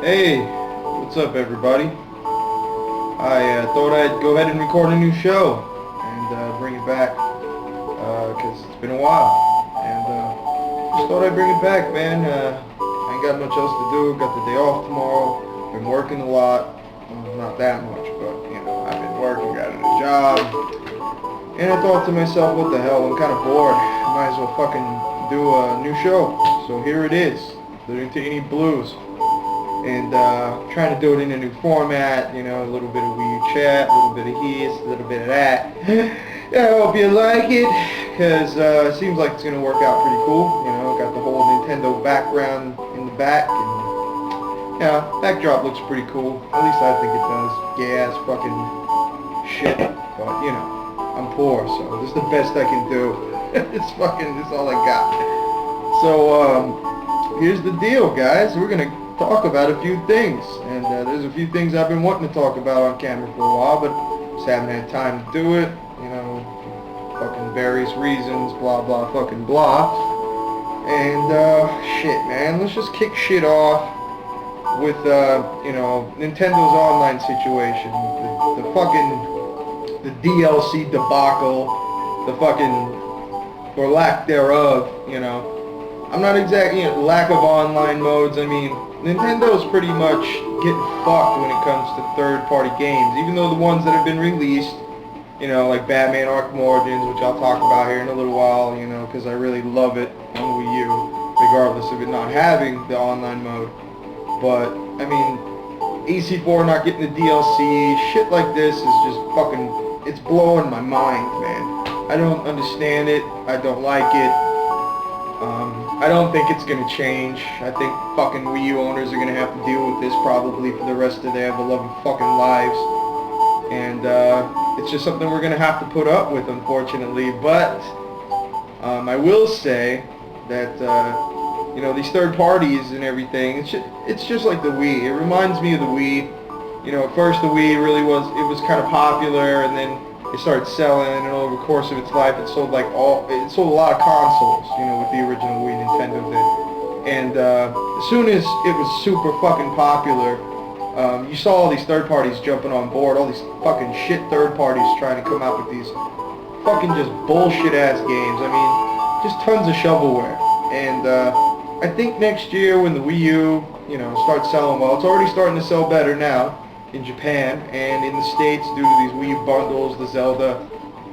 Hey, what's up, everybody? I thought I'd go ahead and record a new show and bring it back because it's been a while. And just thought I'd bring it back, man. I ain't got much else to do. Got the day off tomorrow. Been working a lot. Well, not that much, but I've been working, got a job. And I thought to myself, what the hell? I'm kind of bored. I might as well fucking do a new show. So here it is. Living to Any Blues. And trying to do it in a new format, a little bit of weird chat, a little bit of this, a little bit of that. I hope you like it, because it seems like it's going to work out pretty cool. Got the whole Nintendo background in the back, and backdrop looks pretty cool. At least I think it does. Gas, fucking shit. But, I'm poor, so this is the best I can do. This is all I got. So, here's the deal, guys. We're going to talk about a few things, and there's a few things I've been wanting to talk about on camera for a while, but just haven't had time to do it, fucking various reasons, blah blah fucking blah. And shit, man, let's just kick shit off with Nintendo's online situation, the fucking the DLC debacle, the fucking, or lack thereof. I'm not exactly, lack of online modes. I mean, Nintendo's pretty much getting fucked when it comes to third-party games, even though the ones that have been released, like Batman Arkham Origins, which I'll talk about here in a little while, because I really love it on Wii U, regardless of it not having the online mode. But, I mean, AC4 not getting the DLC, shit like this is just fucking, it's blowing my mind, man. I don't understand it, I don't like it. I don't think it's going to change. I think fucking Wii U owners are going to have to deal with this probably for the rest of their beloved fucking lives. And it's just something we're going to have to put up with, unfortunately. But I will say that, these third parties and everything, it's just like the Wii. It reminds me of the Wii. At first the Wii it was kind of popular, and then it started selling, and over the course of its life, it sold it sold a lot of consoles, with the original Wii Nintendo did. And as soon as it was super fucking popular, you saw all these third parties jumping on board, all these fucking shit third parties trying to come out with these fucking just bullshit ass games. I mean, just tons of shovelware. And I think next year when the Wii U, starts selling well, it's already starting to sell better now in Japan and in the States due to these Wii U bundles, the Zelda,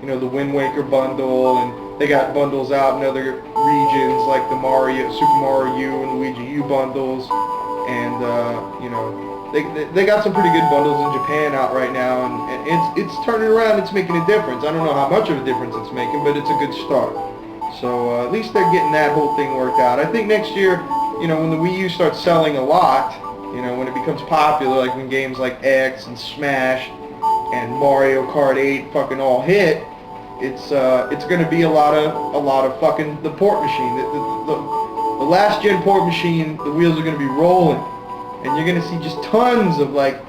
the Wind Waker bundle, and they got bundles out in other regions like the Super Mario U and Luigi U bundles, and they got some pretty good bundles in Japan out right now, and it's turning around, it's making a difference. I don't know how much of a difference it's making, but it's a good start. So at least they're getting that whole thing worked out. I think next year, when the Wii U starts selling a lot, when it becomes popular, like when games like X and Smash and Mario Kart 8 fucking all hit, it's gonna be a lot of fucking the port machine. The last gen port machine, the wheels are gonna be rolling, and you're gonna see just tons of like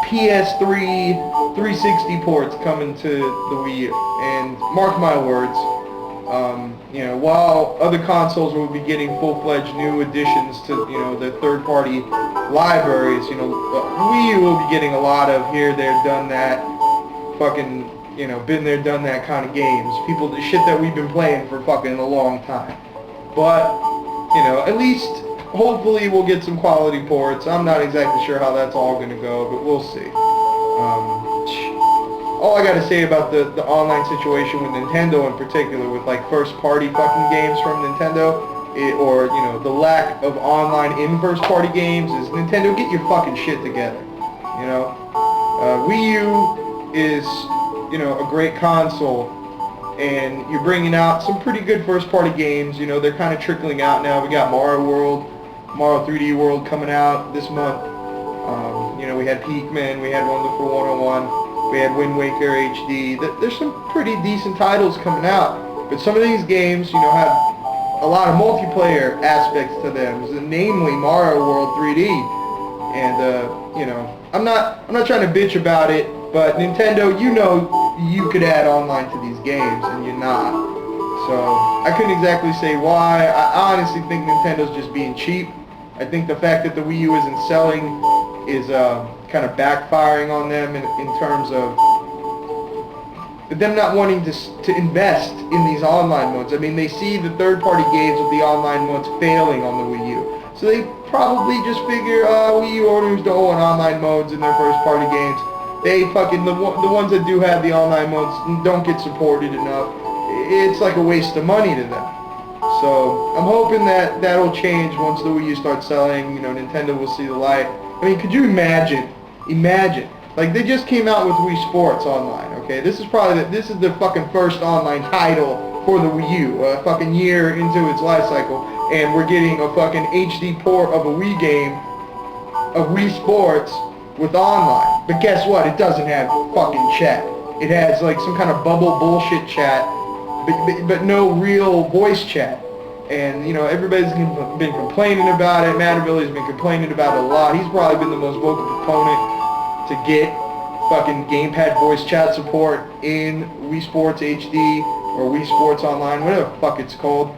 PS3 360 ports coming to the Wii U. And mark my words, while other consoles will be getting full-fledged new additions to, the third-party libraries, Wii U will be getting a lot of here, there, done that, fucking, been there, done that kind of games. The shit that we've been playing for fucking a long time. But, at least, hopefully we'll get some quality ports. I'm not exactly sure how that's all going to go, but we'll see. All I gotta say about the online situation with Nintendo in particular, with like first party fucking games from Nintendo, or the lack of online in first party games, is Nintendo, get your fucking shit together. Wii U is a great console, and you're bringing out some pretty good first party games. They're kind of trickling out now. We got Mario 3D World coming out this month. We had Pikmin, we had Wonderful 101. We had Wind Waker HD. There's some pretty decent titles coming out, but some of these games, have a lot of multiplayer aspects to them, namely Mario World 3D. And I'm not trying to bitch about it, but Nintendo, you could add online to these games, and you're not. So I couldn't exactly say why. I honestly think Nintendo's just being cheap. I think the fact that the Wii U isn't selling is kind of backfiring on them in terms of them not wanting to invest in these online modes. I mean, they see the third-party games with the online modes failing on the Wii U. So they probably just figure Wii U owners don't want online modes in their first-party games. They fucking, the ones that do have the online modes don't get supported enough. It's like a waste of money to them. So I'm hoping that that'll change once the Wii U starts selling. You know, Nintendo will see the light. I mean, could you imagine, like they just came out with Wii Sports Online, okay? This is the fucking first online title for the Wii U, a fucking year into its life cycle, and we're getting a fucking HD port of a Wii game, of Wii Sports, with online. But guess what? It doesn't have fucking chat. It has like some kind of bubble bullshit chat, but no real voice chat. And, you know, everybody's been complaining about it. Matterville's been complaining about it a lot. He's probably been the most vocal proponent to get fucking gamepad voice chat support in Wii Sports HD or Wii Sports Online, whatever the fuck it's called.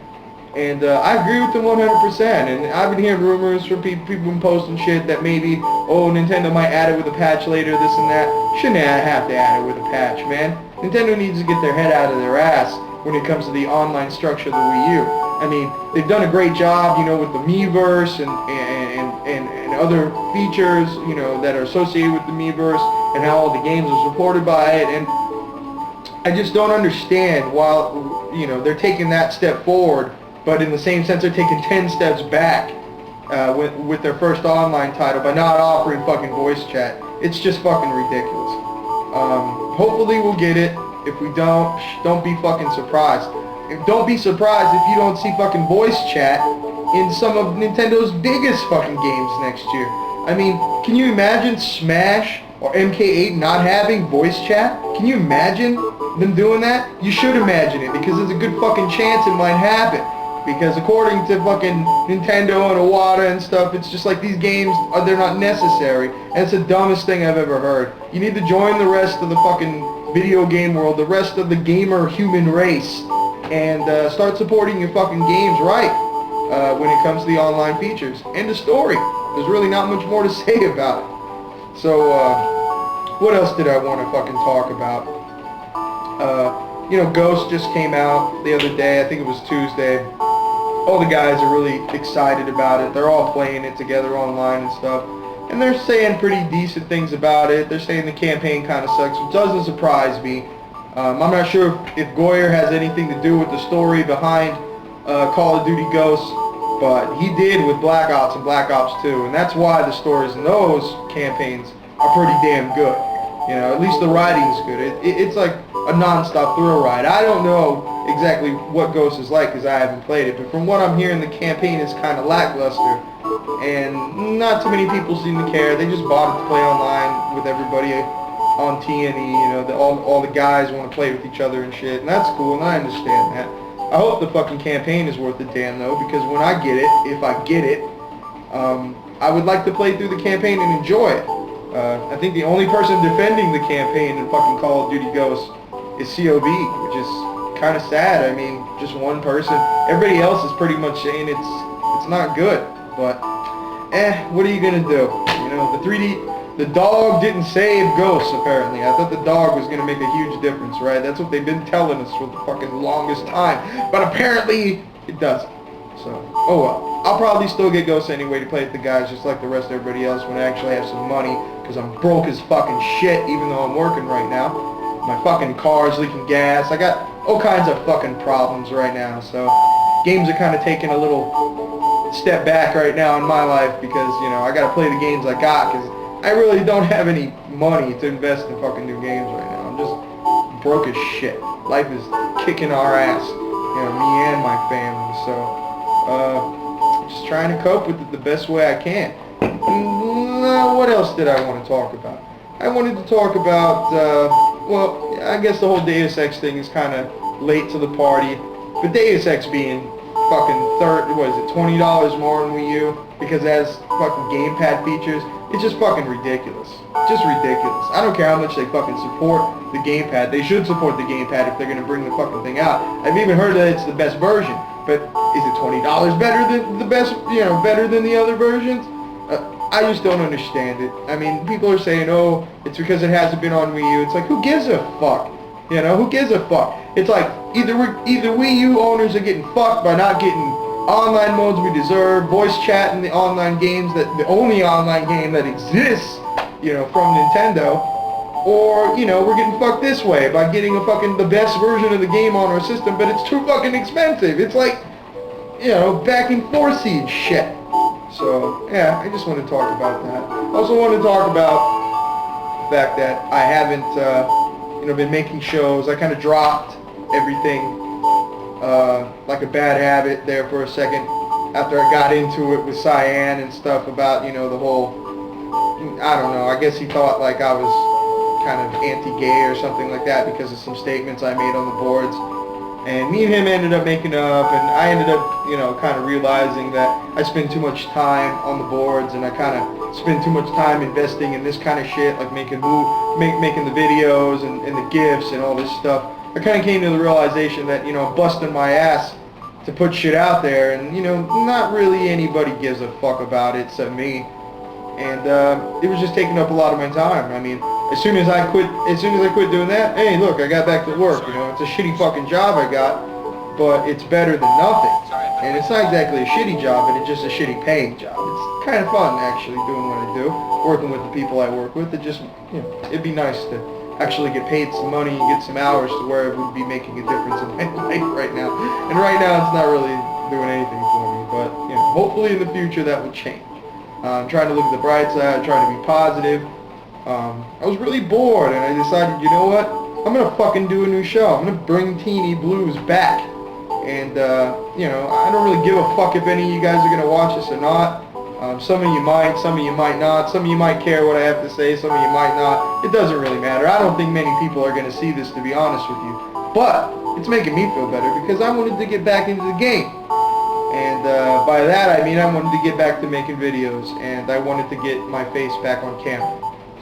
And I agree with them 100%. And I've been hearing rumors from people been posting shit that maybe, oh, Nintendo might add it with a patch later, this and that. Shouldn't have to add it with a patch, man. Nintendo needs to get their head out of their ass when it comes to the online structure of the Wii U. I mean, they've done a great job, you know, with the Miiverse and other features, you know, that are associated with the Miiverse and how all the games are supported by it. And I just don't understand why, you know, they're taking that step forward, but in the same sense they're taking 10 steps back with their first online title by not offering fucking voice chat. It's just fucking ridiculous. Hopefully we'll get it. If we don't be fucking surprised. Don't be surprised if you don't see fucking voice chat in some of Nintendo's biggest fucking games next year. I mean, can you imagine Smash or MK8 not having voice chat? Can you imagine them doing that? You should imagine it, because there's a good fucking chance it might happen. Because according to fucking Nintendo and Iwata and stuff, it's just like these games, they're not necessary. And it's the dumbest thing I've ever heard. You need to join the rest of the fucking video game world, the rest of the gamer human race, and start supporting your fucking games right when it comes to the online features. And the story. There's really not much more to say about it. So, what else did I want to fucking talk about? You know, Ghost just came out the other day. I think it was Tuesday. All the guys are really excited about it. They're all playing it together online and stuff. And they're saying pretty decent things about it. They're saying the campaign kind of sucks, which doesn't surprise me. I'm not sure if Goyer has anything to do with the story behind Call of Duty Ghosts, but he did with Black Ops and Black Ops 2, and that's why the stories in those campaigns are pretty damn good. You know, at least the writing's good. It's like a non-stop thrill ride. I don't know exactly what Ghost is like because I haven't played it, but from what I'm hearing, the campaign is kind of lackluster, and not too many people seem to care. They just bought it to play online with everybody on TNE, you know, all the guys want to play with each other and shit, and that's cool, and I understand that. I hope the fucking campaign is worth a damn, though, because when I get it, if I get it, I would like to play through the campaign and enjoy it. I think the only person defending the campaign in fucking Call of Duty Ghosts is COB, which is kind of sad. I mean, just one person. Everybody else is pretty much saying it's not good, but what are you gonna do? You know, the dog didn't save Ghosts, apparently. I thought the dog was going to make a huge difference, right? That's what they've been telling us for the fucking longest time. But apparently, it doesn't. So, oh well. I'll probably still get Ghosts anyway to play with the guys, just like the rest of everybody else, when I actually have some money. Because I'm broke as fucking shit, even though I'm working right now. My fucking car's leaking gas. I got all kinds of fucking problems right now. So, games are kind of taking a little step back right now in my life. Because, you know, I got to play the games I got. Because I really don't have any money to invest in fucking new games right now. I'm just broke as shit. Life is kicking our ass, you know, me and my family. So, just trying to cope with it the best way I can. What else did I want to talk about? I wanted to talk about, well, I guess the whole Deus Ex thing is kind of late to the party. But Deus Ex being fucking $20 more on Wii U because it has fucking gamepad features. It's just fucking ridiculous. Just ridiculous. I don't care how much they fucking support the gamepad. They should support the gamepad if they're gonna bring the fucking thing out. I've even heard that it's the best version. But is it $20 better than the best, better than the other versions? I just don't understand it. I mean, people are saying, oh, it's because it hasn't been on Wii U. It's like, who gives a fuck? Who gives a fuck? It's like, either Wii U owners are getting fucked by not getting online modes we deserve, voice chat in the online games, the only online game that exists, from Nintendo, or, we're getting fucked this way by getting the best version of the game on our system, but it's too fucking expensive. It's like, back and forth shit. So, yeah, I just want to talk about that. I also want to talk about the fact that I haven't, been making shows. I kind of dropped everything, like a bad habit there for a second after I got into it with Cyan and stuff about, the whole, I don't know, I guess he thought like I was kind of anti-gay or something like that because of some statements I made on the boards. And me and him ended up making up, and I ended up, kind of realizing that I spend too much time on the boards, and I kind of spend too much time investing in this kind of shit, like making the videos and the GIFs and all this stuff. I kind of came to the realization that, I'm busting my ass to put shit out there, and, not really anybody gives a fuck about it except me. And it was just taking up a lot of my time. I mean, as soon as I quit doing that, hey, look, I got back to work. It's a shitty fucking job I got, but it's better than nothing. And it's not exactly a shitty job, but it's just a shitty paying job. It's kind of fun actually doing what I do, working with the people I work with. It'd be nice to actually get paid some money and get some hours to where it would be making a difference in my life right now. And right now, it's not really doing anything for me. But hopefully in the future that will change. I'm trying to look at the bright side, trying to be positive. I was really bored, and I decided, you know what? I'm gonna fucking do a new show. I'm gonna bring Teeny Blues back. And, I don't really give a fuck if any of you guys are gonna watch this or not. Some of you might, some of you might not. Some of you might care what I have to say, some of you might not. It doesn't really matter. I don't think many people are gonna see this, to be honest with you. But it's making me feel better because I wanted to get back into the game. And by that I mean I wanted to get back to making videos, and I wanted to get my face back on camera.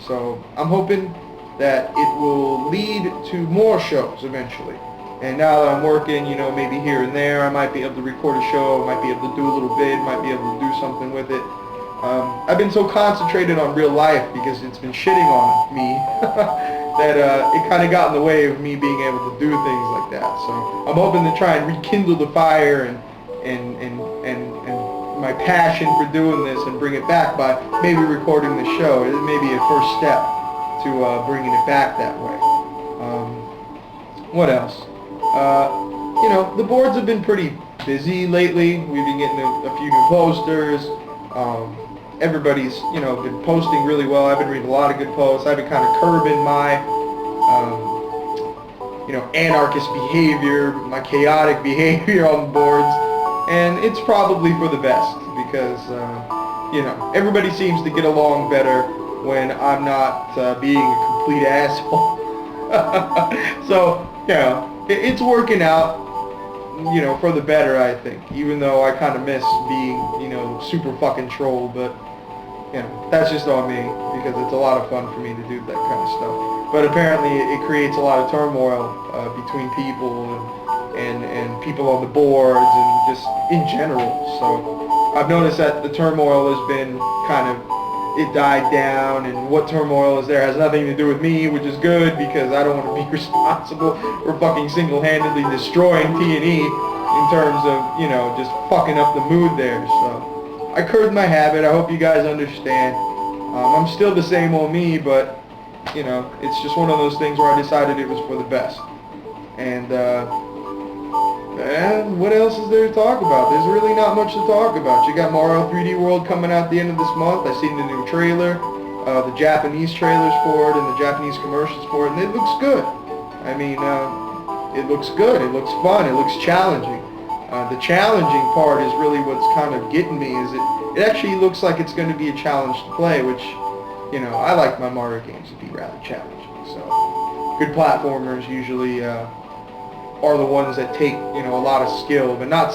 So I'm hoping that it will lead to more shows eventually. And now that I'm working, maybe here and there, I might be able to record a show, might be able to do a little bit, might be able to do something with it. I've been so concentrated on real life because it's been shitting on me that it kind of got in the way of me being able to do things like that. So I'm hoping to try and rekindle the fire and my passion for doing this and bring it back by maybe recording the show. It may be a first step to bringing it back that way. What else? The boards have been pretty busy lately. We've been getting a few new posters. Everybody's, been posting really well. I've been reading a lot of good posts. I've been kind of curbing my, anarchist behavior, my chaotic behavior on the boards. And it's probably for the best because, everybody seems to get along better when I'm not being a complete asshole. So, it's working out, for the better, I think. Even though I kind of miss being, super fucking troll, but, that's just on me because it's a lot of fun for me to do that kind of stuff. But apparently it creates a lot of turmoil between people and people on the boards and just in general. So I've noticed that the turmoil has been it died down, and what turmoil is there has nothing to do with me, which is good because I don't want to be responsible for fucking single-handedly destroying T&E in terms of, just fucking up the mood there. So I curbed my habit. I hope you guys understand. I'm still the same old me, but, it's just one of those things where I decided it was for the best. And what else is there to talk about? There's really not much to talk about. You got Mario 3D World coming out the end of this month. I've seen the new trailer, the Japanese trailers for it, and the Japanese commercials for it, and it looks good. I mean, it looks good. It looks fun. It looks challenging. The challenging part is really what's kind of getting me, is it actually looks like it's going to be a challenge to play, which, I like my Mario games to be rather challenging. So, good platformers usually are the ones that take, a lot of skill, but not,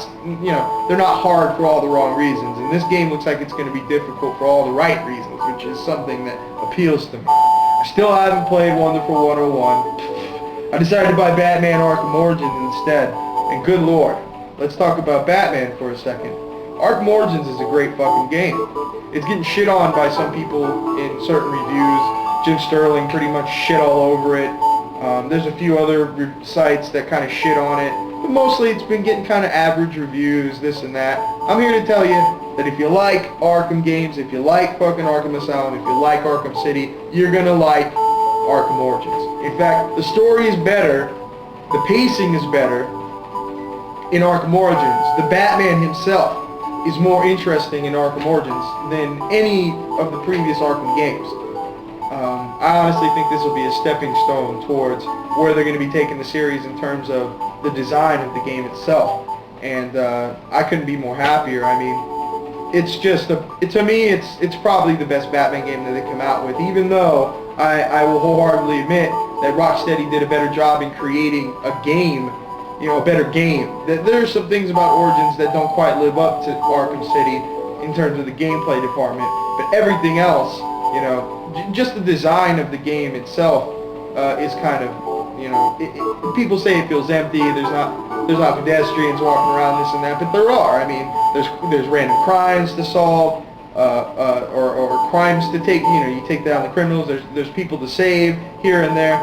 they're not hard for all the wrong reasons. And this game looks like it's going to be difficult for all the right reasons, which is something that appeals to me. I still haven't played Wonderful 101. I decided to buy Batman Arkham Origins instead, and good lord, let's talk about Batman for a second. Arkham Origins is a great fucking game. It's getting shit on by some people in certain reviews. Jim Sterling pretty much shit all over it. There's a few other sites that kind of shit on it. But mostly it's been getting kind of average reviews, this and that. I'm here to tell you that if you like Arkham games, if you like fucking Arkham Asylum, if you like Arkham City, you're gonna like Arkham Origins. In fact, the story is better, the pacing is better in Arkham Origins. The Batman himself is more interesting in Arkham Origins than any of the previous Arkham games. I honestly think this will be a stepping stone towards where they're going to be taking the series in terms of the design of the game itself. And I couldn't be more happier. I mean, it's just, to me, it's probably the best Batman game that they come out with, even though I will wholeheartedly admit that Rocksteady did a better job in creating a game, a better game. There's some things about Origins that don't quite live up to Arkham City in terms of the gameplay department, but everything else, just the design of the game itself is kind of, people say it feels empty. There's not pedestrians walking around, this and that, but there are. I mean, there's random crimes to solve, or crimes to take. You take down the criminals. There's people to save here and there.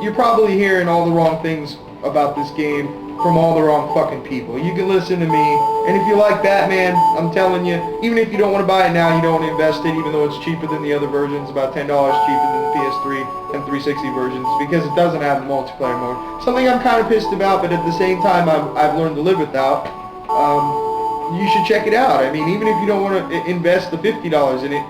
You're probably hearing all the wrong things about this game from all the wrong fucking people. You can listen to me, and if you like Batman, I'm telling you, even if you don't want to buy it now, you don't want to invest it, even though it's cheaper than the other versions, about $10 cheaper than the PS3 and 360 versions, because it doesn't have the multiplayer mode. Something I'm kind of pissed about, but at the same time, I've learned to live without. You should check it out. I mean, even if you don't want to invest the $50 in it,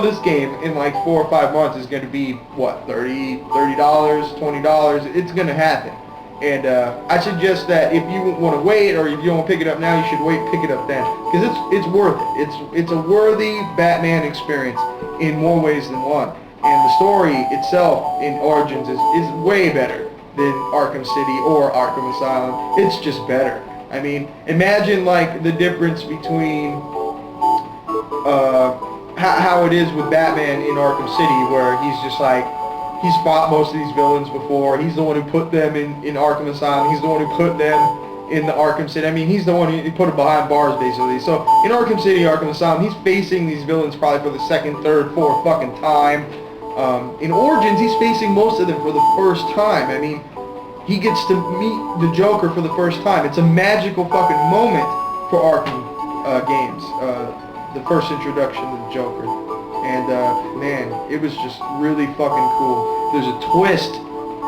this game in like 4 or 5 months is going to be, what, $30, $20? It's going to happen. And I suggest that if you want to wait, or if you don't want to pick it up now, you should wait, pick it up then, because it's worth it. It's a worthy Batman experience in more ways than one. And the story itself in Origins is way better than Arkham City or Arkham Asylum. It's just better. I mean, imagine like the difference between how it is with Batman in Arkham City, where he's just like, he's fought most of these villains before. He's the one who put them in Arkham Asylum. He's the one who put them in the Arkham City. I mean, he's the one who put them behind bars, basically. So in Arkham City, Arkham Asylum, he's facing these villains probably for the second, third, fourth fucking time. In Origins, he's facing most of them for the first time. I mean, he gets to meet the Joker for the first time. It's a magical fucking moment for Arkham games. The first introduction to the Joker. And man, it was just really fucking cool. There's a twist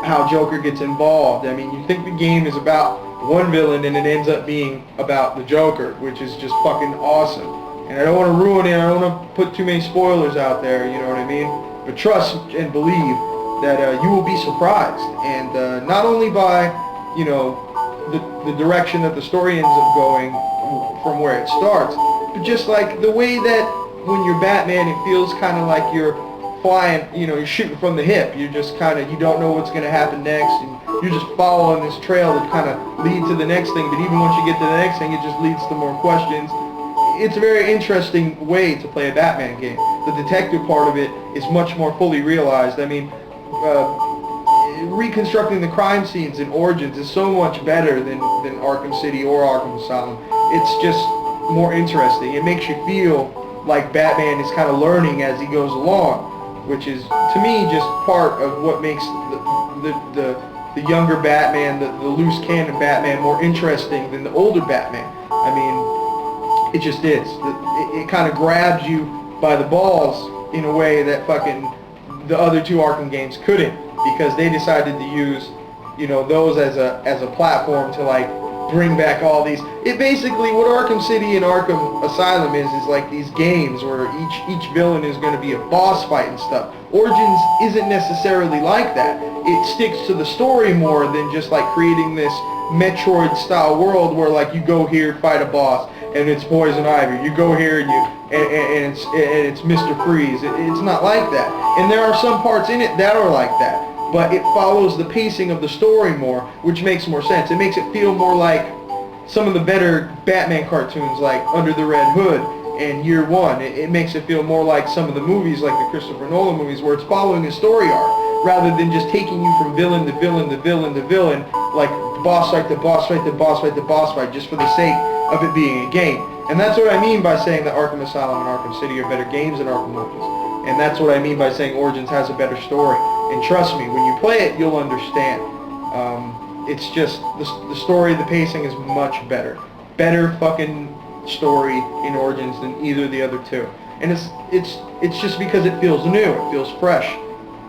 how Joker gets involved. I mean, you think the game is about one villain and it ends up being about the Joker, which is just fucking awesome. And I don't want to ruin it, I don't want to put too many spoilers out there, you know what I mean? But trust and believe that you will be surprised. And not only by, the direction that the story ends up going from where it starts, but just like the way that when you're Batman, it feels kind of like you're flying, you're shooting from the hip. You're just kind of, you don't know what's going to happen next, and you're just following this trail that kind of leads to the next thing. But even once you get to the next thing, it just leads to more questions. It's a very interesting way to play a Batman game. The detective part of it is much more fully realized. I mean, reconstructing the crime scenes in Origins is so much better than Arkham City or Arkham Asylum. It's just more interesting. It makes you feel like Batman is kind of learning as he goes along, which is, to me, just part of what makes the younger Batman, the loose cannon Batman, more interesting than the older Batman. I mean, it just is. It kind of grabs you by the balls in a way that fucking the other two Arkham games couldn't, because they decided to use, those as a platform to like bring back all these. It basically, what Arkham City and Arkham Asylum is like these games where each villain is going to be a boss fight and stuff. Origins isn't necessarily like that. It sticks to the story more than just like creating this Metroid style world where like you go here, fight a boss, and it's Poison Ivy. You go here and it's Mr. Freeze. It's not like that. And there are some parts in it that are like that. But it follows the pacing of the story more, which makes more sense. It makes it feel more like some of the better Batman cartoons, like Under the Red Hood and Year One. It makes it feel more like some of the movies, like the Christopher Nolan movies, where it's following a story arc, rather than just taking you from villain to villain to villain to villain, like boss fight, the boss fight, the boss fight, the boss fight, just for the sake of it being a game. And that's what I mean by saying that Arkham Asylum and Arkham City are better games than Arkham Origins. And that's what I mean by saying Origins has a better story. And trust me, when you play it, you'll understand. It's just, the story, the pacing is much better. Better fucking story in Origins than either of the other two. And it's just because it feels new, it feels fresh.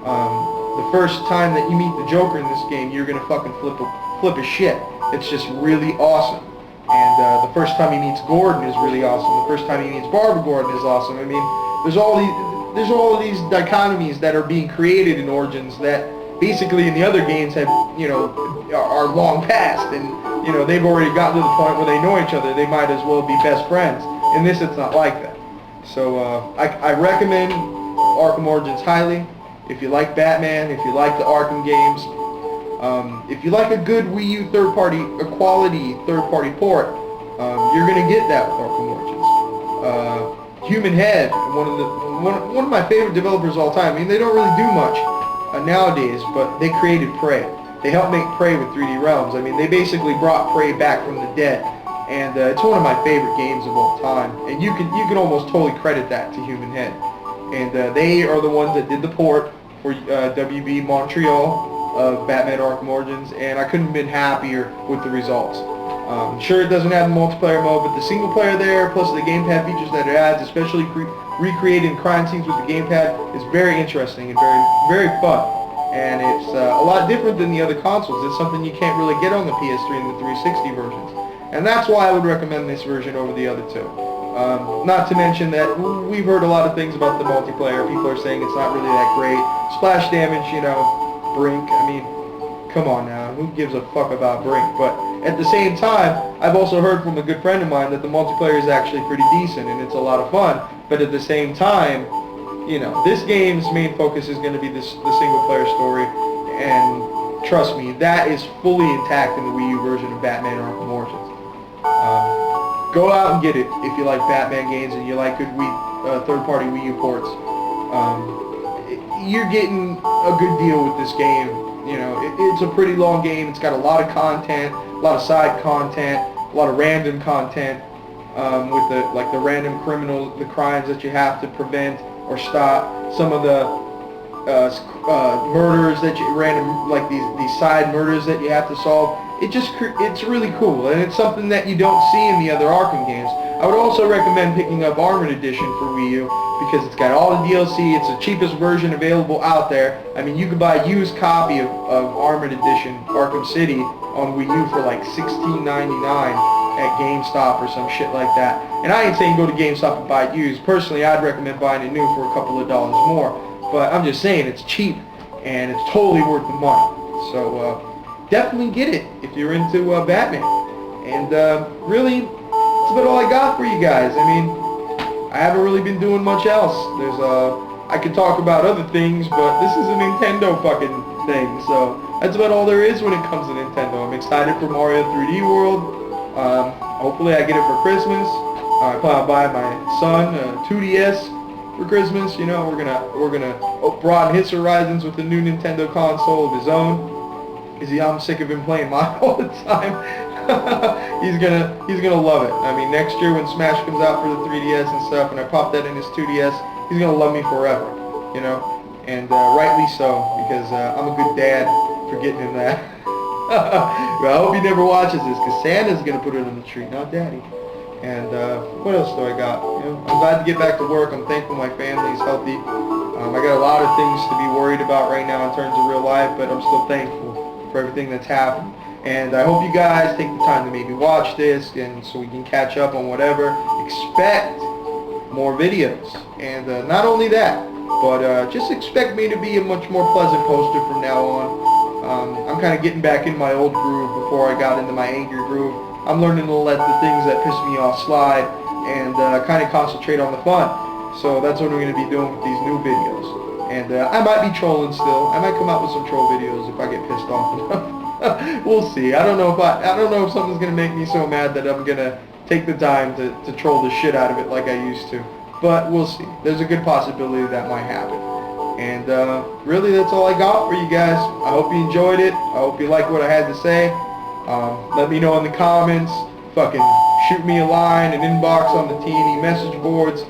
The first time that you meet the Joker in this game, you're gonna fucking flip a shit. It's just really awesome. And the first time he meets Gordon is really awesome. The first time he meets Barbara Gordon is awesome. I mean, there's all of these dichotomies that are being created in Origins that basically in the other games have, you know, are long past, and you know they've already gotten to the point where they know each other. They might as well be best friends. In this, it's not like that. So I recommend Arkham Origins highly. If you like Batman, if you like the Arkham games, if you like a good Wii U quality third-party port, you're gonna get that with Arkham Origins. Human Head, one of my favorite developers of all time. I mean, they don't really do much nowadays, but they created Prey. They helped make Prey with 3D Realms. I mean, they basically brought Prey back from the dead, and it's one of my favorite games of all time. And you can almost totally credit that to Human Head. And they are the ones that did the port for WB Montreal of Batman Arkham Origins, and I couldn't have been happier with the results. Sure, it doesn't have the multiplayer mode, but the single player there, plus the gamepad features that it adds, especially recreating crime scenes with the gamepad, is very interesting and very fun. And it's a lot different than the other consoles. It's something you can't really get on the PS3 and the 360 versions. And that's why I would recommend this version over the other two. Not to mention that we've heard a lot of things about the multiplayer. People are saying it's not really that great. Splash damage, you know, Brink, I mean, come on now, who gives a fuck about Brink? But at the same time, I've also heard from a good friend of mine that the multiplayer is actually pretty decent and it's a lot of fun. But at the same time, you know, this game's main focus is going to be the single player story, and trust me, that is fully intact in the Wii U version of Batman Arkham Origins. Go out and get it if you like Batman games and you like good third-party Wii U ports. You're getting a good deal with this game. You know, it's a pretty long game. It's got a lot of content, a lot of side content, a lot of random content with the random the crimes that you have to prevent or stop. Some of the murders that like these side murders that you have to solve. It's really cool, and it's something that you don't see in the other Arkham games. I would also recommend picking up Armored Edition for Wii U because it's got all the DLC. It's the cheapest version available out there. I mean, you could buy a used copy of Armored Edition Arkham City on Wii U for like $16.99 at GameStop or some shit like that. And I ain't saying go to GameStop and buy it used. Personally, I'd recommend buying it new for a couple of dollars more. But I'm just saying it's cheap and it's totally worth the money. So definitely get it if you're into Batman. And really, that's about all I got for you guys. I mean, I haven't really been doing much else. I could talk about other things, but this is a Nintendo fucking thing. So that's about all there is when it comes to Nintendo. I'm excited for Mario 3D World. Hopefully I get it for Christmas. I plan on buying my son a 2DS for Christmas. You know, we're gonna broaden his horizons with the new Nintendo console of his own. Cause I'm sick of him playing mine all the time. he's gonna love it. I mean, next year when Smash comes out for the 3DS and stuff, and I pop that in his 2DS, he's gonna love me forever. You know, and rightly so, because I'm a good dad for getting him that. But I hope he never watches this, because Santa's gonna put it on the tree, not Daddy. And what else do I got? You know, I'm glad to get back to work. I'm thankful my family's healthy. I got a lot of things to be worried about right now in terms of real life, but I'm still thankful for everything that's happened. And I hope you guys take the time to maybe watch this, and so we can catch up on whatever. Expect more videos. And not only that, but just expect me to be a much more pleasant poster from now on. I'm kind of getting back in my old groove before I got into my angry groove. I'm learning to let the things that piss me off slide and kind of concentrate on the fun. So that's what we're going to be doing with these new videos. And I might be trolling still. I might come out with some troll videos if I get pissed off enough. We'll see. I don't know if something's going to make me so mad that I'm going to take the time to troll the shit out of it like I used to. But we'll see. There's a good possibility that might happen. And really, that's all I got for you guys. I hope you enjoyed it. I hope you liked what I had to say. Let me know in the comments. Fucking shoot me a line, an inbox on the T&E message boards.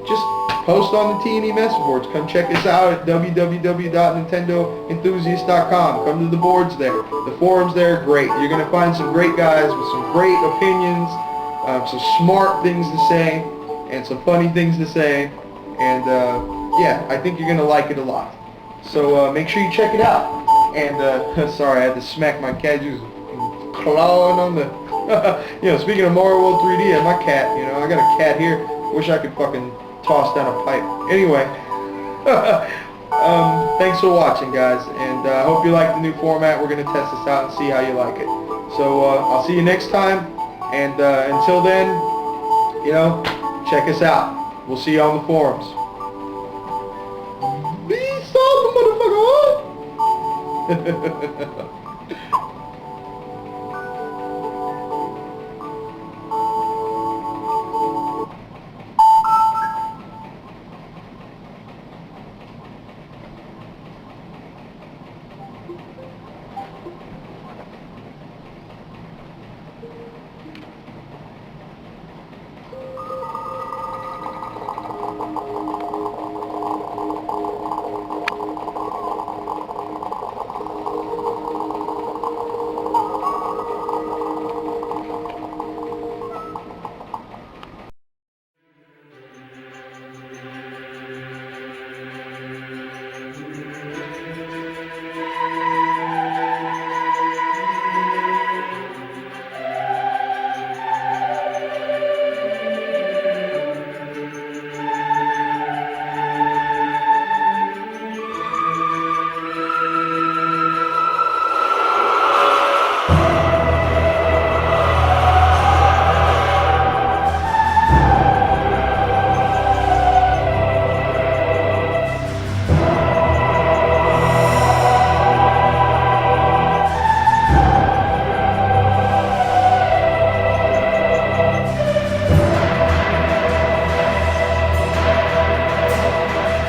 Just post on the T&E message boards. Come check us out at www.nintendoenthusiast.com. Come to the boards there. The forums there are great. You're going to find some great guys with some great opinions, some smart things to say, and some funny things to say. And yeah, I think you're going to like it a lot. So make sure you check it out. And sorry, I had to smack my cat. He was clawing on the speaking of Mario World 3D, and my cat, I got a cat here. Wish I could fucking toss down a pipe. Anyway, thanks for watching, guys, and I hope you like the new format. We're gonna test this out and see how you like it. So I'll see you next time, and until then, check us out. We'll see you on the forums. Be salty, motherfucker.